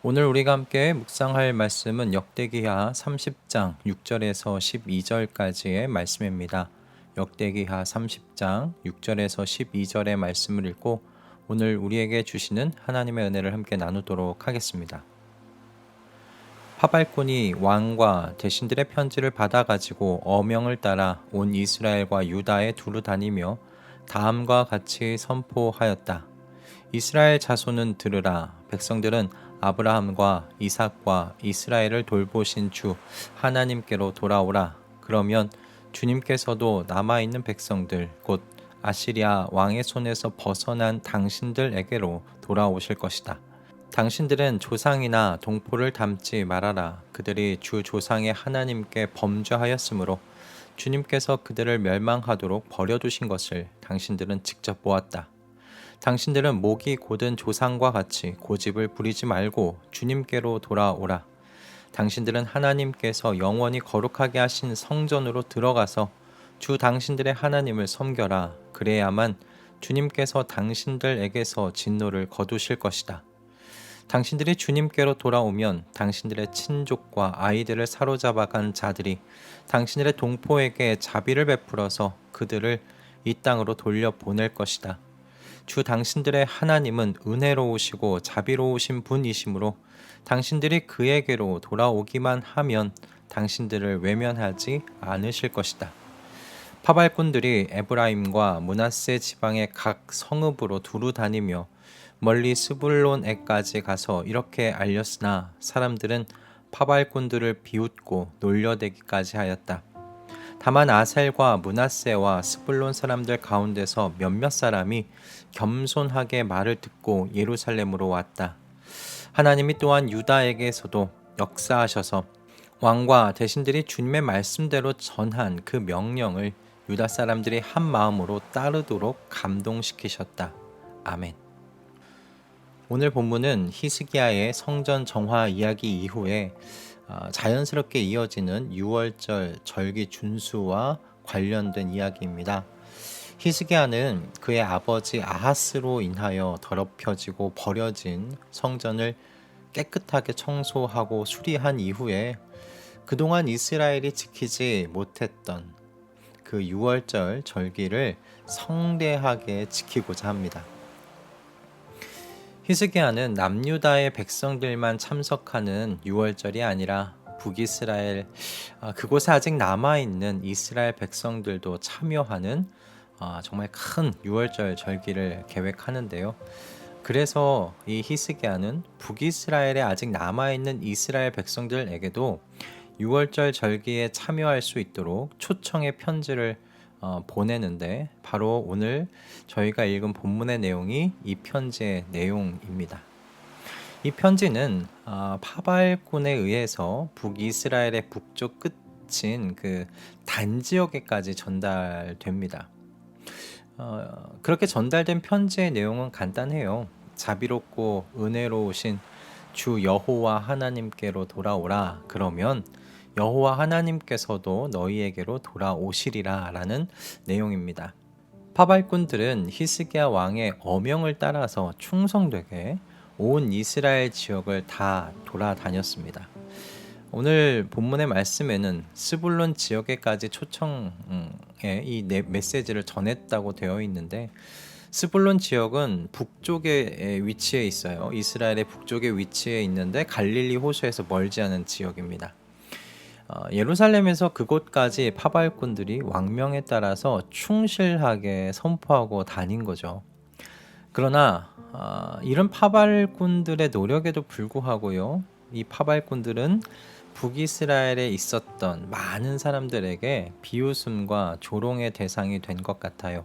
오늘 우리가 함께 묵상할 말씀은 역대기하 30장 6절에서 12절까지의 말씀입니다. 역대기하 30장 6절에서 12절의 말씀을 읽고 오늘 우리에게 주시는 하나님의 은혜를 함께 나누도록 하겠습니다. 파발꾼이 왕과 대신들의 편지를 받아가지고 어명을 따라 온 이스라엘과 유다에 두루 다니며 다음과 같이 선포하였다. 이스라엘 자손은 들으라. 백성들은 아브라함과 이삭과 이스라엘을 돌보신 주 하나님께로 돌아오라. 그러면 주님께서도 남아있는 백성들 곧 아시리아 왕의 손에서 벗어난 당신들에게로 돌아오실 것이다. 당신들은 조상이나 동포를 닮지 말아라. 그들이 주 조상의 하나님께 범죄하였으므로 주님께서 그들을 멸망하도록 버려두신 것을 당신들은 직접 보았다. 당신들은 목이 곧은 조상과 같이 고집을 부리지 말고 주님께로 돌아오라. 당신들은 하나님께서 영원히 거룩하게 하신 성전으로 들어가서 주 당신들의 하나님을 섬겨라. 그래야만 주님께서 당신들에게서 진노를 거두실 것이다. 당신들이 주님께로 돌아오면 당신들의 친족과 아이들을 사로잡아간 자들이 당신들의 동포에게 자비를 베풀어서 그들을 이 땅으로 돌려보낼 것이다. 주 당신들의 하나님은 은혜로우시고 자비로우신 분이시므로 당신들이 그에게로 돌아오기만 하면 당신들을 외면하지 않으실 것이다. 파발꾼들이 에브라임과 므낫세 지방의 각 성읍으로 두루 다니며 멀리 스불론에까지 가서 이렇게 알렸으나 사람들은 파발꾼들을 비웃고 놀려대기까지 하였다. 다만 아셀과 므낫세와 스불론 사람들 가운데서 몇몇 사람이 겸손하게 말을 듣고 예루살렘으로 왔다. 하나님이 또한 유다에게서도 역사하셔서 왕과 대신들이 주님의 말씀대로 전한 그 명령을 유다 사람들이 한 마음으로 따르도록 감동시키셨다. 아멘. 오늘 본문은 히스기야의 성전 정화 이야기 이후에 자연스럽게 이어지는 유월절 절기 준수와 관련된 이야기입니다. 히스기야는 그의 아버지 아하스로 인하여 더럽혀지고 버려진 성전을 깨끗하게 청소하고 수리한 이후에 그동안 이스라엘이 지키지 못했던 그 유월절 절기를 성대하게 지키고자 합니다. 히스기야는 남유다의 백성들만 참석하는 유월절이 아니라 북이스라엘 그곳에 아직 남아있는 이스라엘 백성들도 참여하는 정말 큰 유월절 절기를 계획하는데요. 그래서 이 히스기야는 북이스라엘에 아직 남아있는 이스라엘 백성들에게도 유월절 절기에 참여할 수 있도록 초청의 편지를 보내는데 바로 오늘 저희가 읽은 본문의 내용이 이 편지의 내용입니다. 이 편지는 파발꾼에 의해서 북이스라엘의 북쪽 끝인 그 단 지역에까지 전달됩니다. 그렇게 전달된 편지의 내용은 간단해요. 자비롭고 은혜로우신 주 여호와 하나님께로 돌아오라. 그러면 여호와 하나님께서도 너희에게로 돌아오시리라 라는 내용입니다. 파발꾼들은 히스기야 왕의 어명을 따라서 충성되게 온 이스라엘 지역을 다 돌아다녔습니다. 오늘 본문의 말씀에는 스불론 지역에까지 초청의 이 메시지를 전했다고 되어 있는데 스불론 지역은 북쪽에 위치해 있어요. 이스라엘의 북쪽에 위치해 있는데 갈릴리 호수에서 멀지 않은 지역입니다. 예루살렘에서 그곳까지 파발꾼들이 왕명에 따라서 충실하게 선포하고 다닌 거죠. 그러나 이런 파발꾼들의 노력에도 불구하고요, 이 파발꾼들은 북이스라엘에 있었던 많은 사람들에게 비웃음과 조롱의 대상이 된 것 같아요.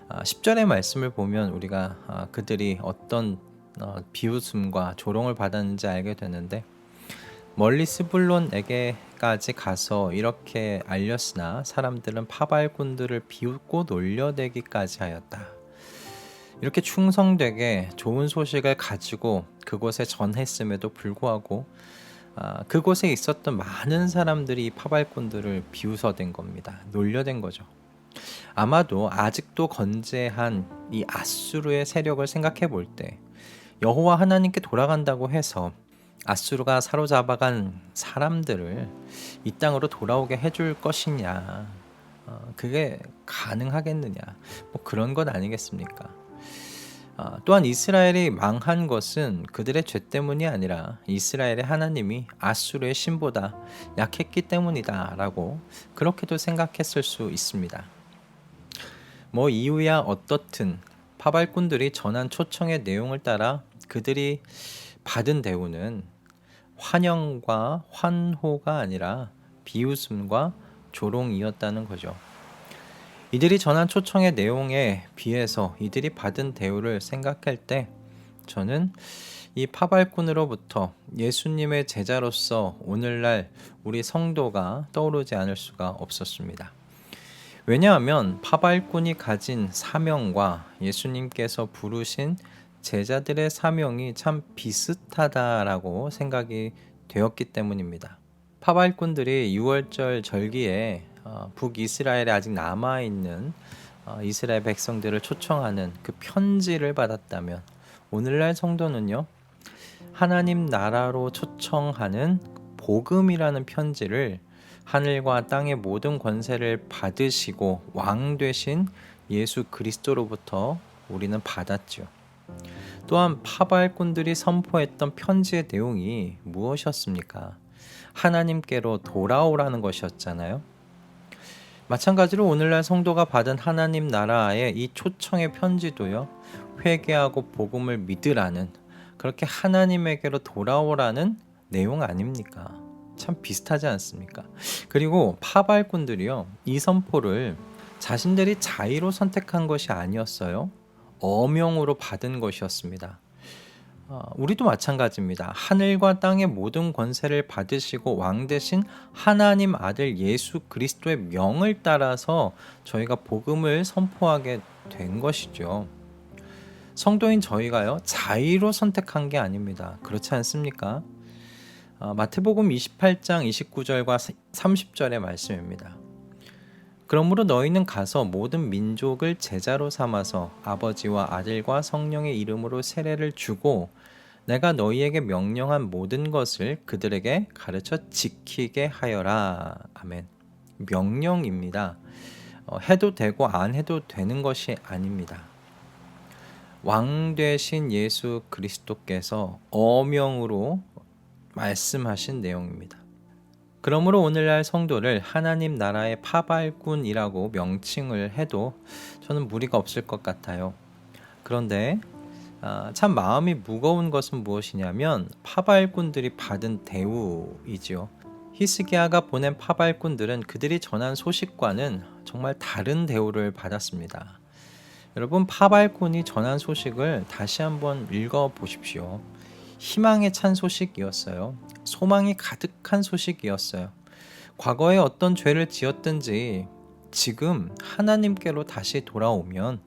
10절의 말씀을 보면 우리가 그들이 어떤 비웃음과 조롱을 받았는지 알게 되는데 멀리 스불론에게까지 가서 이렇게 알렸으나 사람들은 파발꾼들을 비웃고 놀려대기까지 하였다. 이렇게 충성되게 좋은 소식을 가지고 그곳에 전했음에도 불구하고 그곳에 있었던 많은 사람들이 파발꾼들을 비웃어댄 겁니다. 놀려댄 거죠. 아마도 아직도 건재한 이 아수르의 세력을 생각해 볼 때 여호와 하나님께 돌아간다고 해서 아수르가 사로잡아간 사람들을 이 땅으로 돌아오게 해줄 것이냐, 그게 가능하겠느냐, 뭐 그런 것 아니겠습니까? 또한 이스라엘이 망한 것은 그들의 죄 때문이 아니라 이스라엘의 하나님이 아수르의 신보다 약했기 때문이다 라고 그렇게도 생각했을 수 있습니다. 뭐 이유야 어떻든 파발꾼들이 전한 초청의 내용을 따라 그들이 받은 대우는 환영과 환호가 아니라 비웃음과 조롱이었다는 거죠. 이들이 전한 초청의 내용에 비해서 이들이 받은 대우를 생각할 때 저는 이 파발꾼으로부터 예수님의 제자로서 오늘날 우리 성도가 떠오르지 않을 수가 없었습니다. 왜냐하면 파발꾼이 가진 사명과 예수님께서 부르신 제자들의 사명이 참 비슷하다라고 생각이 되었기 때문입니다. 파발꾼들이 6월절 절기에 북이스라엘에 아직 남아있는 이스라엘 백성들을 초청하는 그 편지를 받았다면 오늘날 성도는요, 하나님 나라로 초청하는 복음이라는 편지를 하늘과 땅의 모든 권세를 받으시고 왕 되신 예수 그리스도로부터 우리는 받았죠. 또한 파발꾼들이 선포했던 편지의 내용이 무엇이었습니까? 하나님께로 돌아오라는 것이었잖아요. 마찬가지로 오늘날 성도가 받은 하나님 나라의 이 초청의 편지도요, 회개하고 복음을 믿으라는, 그렇게 하나님에게로 돌아오라는 내용 아닙니까? 참 비슷하지 않습니까? 그리고 파발꾼들이요, 이 선포를 자신들이 자의로 선택한 것이 아니었어요. 어명으로 받은 것이었습니다. 우리도 마찬가지입니다. 하늘과 땅의 모든 권세를 받으시고 왕 되신 하나님 아들 예수 그리스도의 명을 따라서 저희가 복음을 선포하게 된 것이죠. 성도인 저희가요, 자의로 선택한 게 아닙니다. 그렇지 않습니까? 마태복음 28장 29절과 30절의 말씀입니다. 그러므로 너희는 가서 모든 민족을 제자로 삼아서 아버지와 아들과 성령의 이름으로 세례를 주고 내가 너희에게 명령한 모든 것을 그들에게 가르쳐 지키게 하여라. 아멘. 명령입니다. 해도 되고 안 해도 되는 것이 아닙니다. 왕 되신 예수 그리스도께서 어명으로 말씀하신 내용입니다. 그러므로 오늘날 성도를 하나님 나라의 파발꾼이라고 명칭을 해도 저는 무리가 없을 것 같아요. 그런데 참 마음이 무거운 것은 무엇이냐면 파발꾼들이 받은 대우이지요. 히스기야가 보낸 파발꾼들은 그들이 전한 소식과는 정말 다른 대우를 받았습니다. 여러분, 파발꾼이 전한 소식을 다시 한번 읽어보십시오. 희망에 찬 소식이었어요. 소망이 가득한 소식이었어요. 과거에 어떤 죄를 지었든지 지금 하나님께로 다시 돌아오면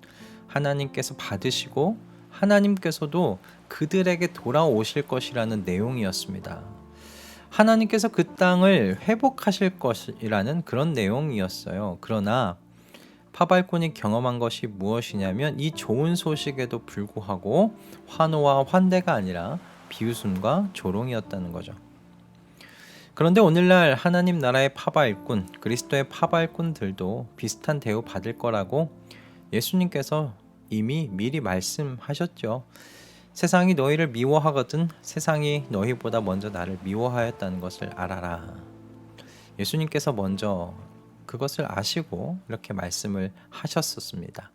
하나님께서 받으시고 하나님께서도 그들에게 돌아오실 것이라는 내용이었습니다. 하나님께서 그 땅을 회복하실 것이라는 그런 내용이었어요. 그러나 파발꾼이 경험한 것이 무엇이냐면 이 좋은 소식에도 불구하고 환호와 환대가 아니라 비웃음과 조롱이었다는 거죠. 그런데 오늘날 하나님 나라의 파발꾼, 그리스도의 파발꾼들도 비슷한 대우 받을 거라고 예수님께서 이미 미리 말씀하셨죠. 세상이 너희를 미워하거든 세상이 너희보다 먼저 나를 미워하였다는 것을 알아라. 예수님께서 먼저 그것을 아시고 이렇게 말씀을 하셨었습니다.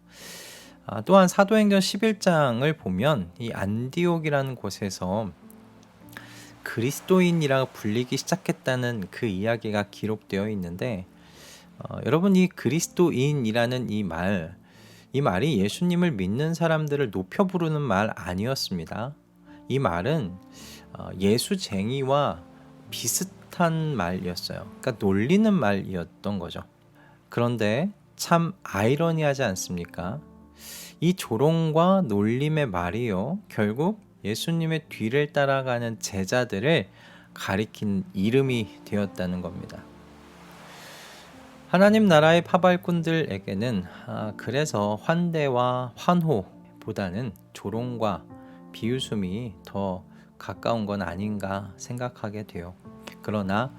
또한 사도행전 11장을 보면 이 안디옥이라는 곳에서 그리스도인이라 불리기 시작했다는 그 이야기가 기록되어 있는데 여러분, 이 그리스도인이라는 이 말이 예수님을 믿는 사람들을 높여 부르는 말 아니었습니다. 이 말은 예수쟁이와 비슷한 말이었어요. 그러니까 놀리는 말이었던 거죠. 그런데 참 아이러니하지 않습니까? 이 조롱과 놀림의 말이요, 결국 예수님의 뒤를 따라가는 제자들을 가리킨 이름이 되었다는 겁니다. 하나님 나라의 파발꾼들에게는 그래서 환대와 환호보다는 조롱과 비웃음이 더 가까운 건 아닌가 생각하게 돼요. 그러나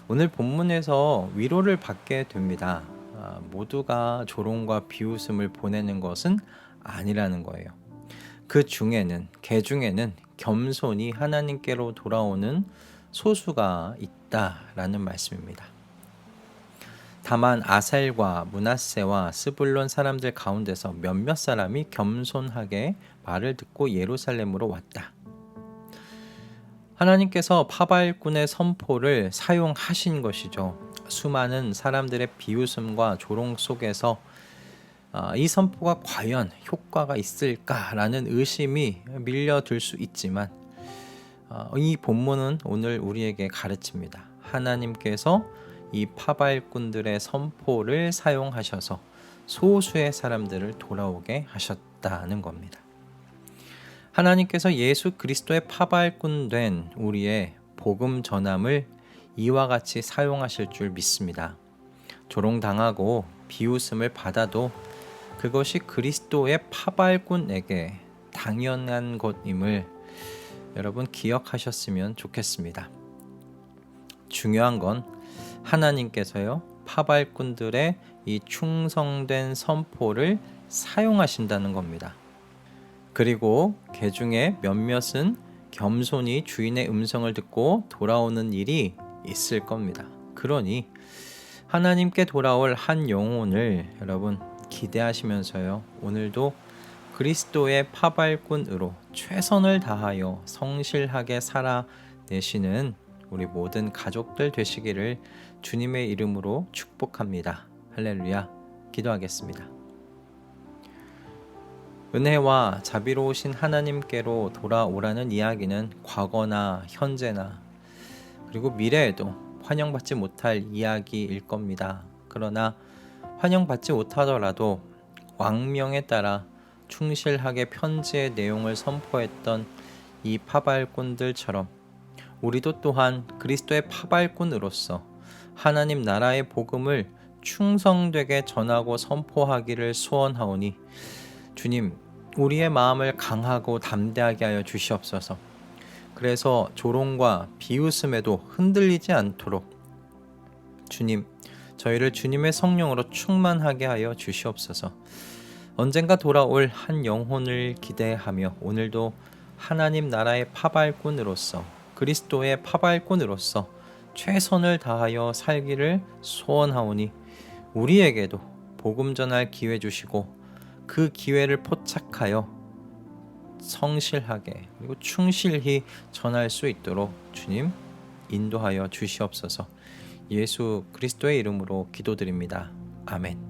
오늘 본문에서 위로를 받게 됩니다. 모두가 조롱과 비웃음을 보내는 것은 아니라는 거예요. 그 중에는 겸손히 하나님께로 돌아오는 소수가 있다라는 말씀입니다. 다만 아살과 므낫세와 스불론 사람들 가운데서 몇몇 사람이 겸손하게 말을 듣고 예루살렘으로 왔다. 하나님께서 파발꾼의 선포를 사용하신 것이죠. 수많은 사람들의 비웃음과 조롱 속에서 이 선포가 과연 효과가 있을까라는 의심이 밀려들 수 있지만 이 본문은 오늘 우리에게 가르칩니다. 하나님께서 이 파발꾼들의 선포를 사용하셔서 소수의 사람들을 돌아오게 하셨다는 겁니다. 하나님께서 예수 그리스도의 파발꾼 된 우리의 복음 전함을 이와 같이 사용하실 줄 믿습니다. 조롱당하고 비웃음을 받아도 그것이 그리스도의 파발꾼에게 당연한 것임을 여러분 기억하셨으면 좋겠습니다. 중요한 건 하나님께서요, 파발꾼들의 이 충성된 선포를 사용하신다는 겁니다. 그리고 그 중에 몇몇은 겸손히 주인의 음성을 듣고 돌아오는 일이 있을 겁니다. 그러니 하나님께 돌아올 한 영혼을 여러분 기대하시면서요, 오늘도 그리스도의 파발꾼으로 최선을 다하여 성실하게 살아내시는 우리 모든 가족들 되시기를 주님의 이름으로 축복합니다. 할렐루야. 기도하겠습니다. 은혜와 자비로우신 하나님께로 돌아오라는 이야기는 과거나 현재나 그리고 미래에도 환영받지 못할 이야기일 겁니다. 그러나 환영받지 못하더라도 왕명에 따라 충실하게 편지의 내용을 선포했던 이 파발꾼들처럼 우리도 또한 그리스도의 파발꾼으로서 하나님 나라의 복음을 충성되게 전하고 선포하기를 소원하오니 주님, 우리의 마음을 강하고 담대하게 하여 주시옵소서. 그래서 조롱과 비웃음에도 흔들리지 않도록 주님, 저희를 주님의 성령으로 충만하게 하여 주시옵소서. 언젠가 돌아올 한 영혼을 기대하며 오늘도 하나님 나라의 파발꾼으로서 그리스도의 파발꾼으로서 최선을 다하여 살기를 소원하오니 우리에게도 복음 전할 기회 주시고 그 기회를 포착하여 성실하게 그리고 충실히 전할 수 있도록 주님 인도하여 주시옵소서. 예수 그리스도의 이름으로 기도드립니다. 아멘.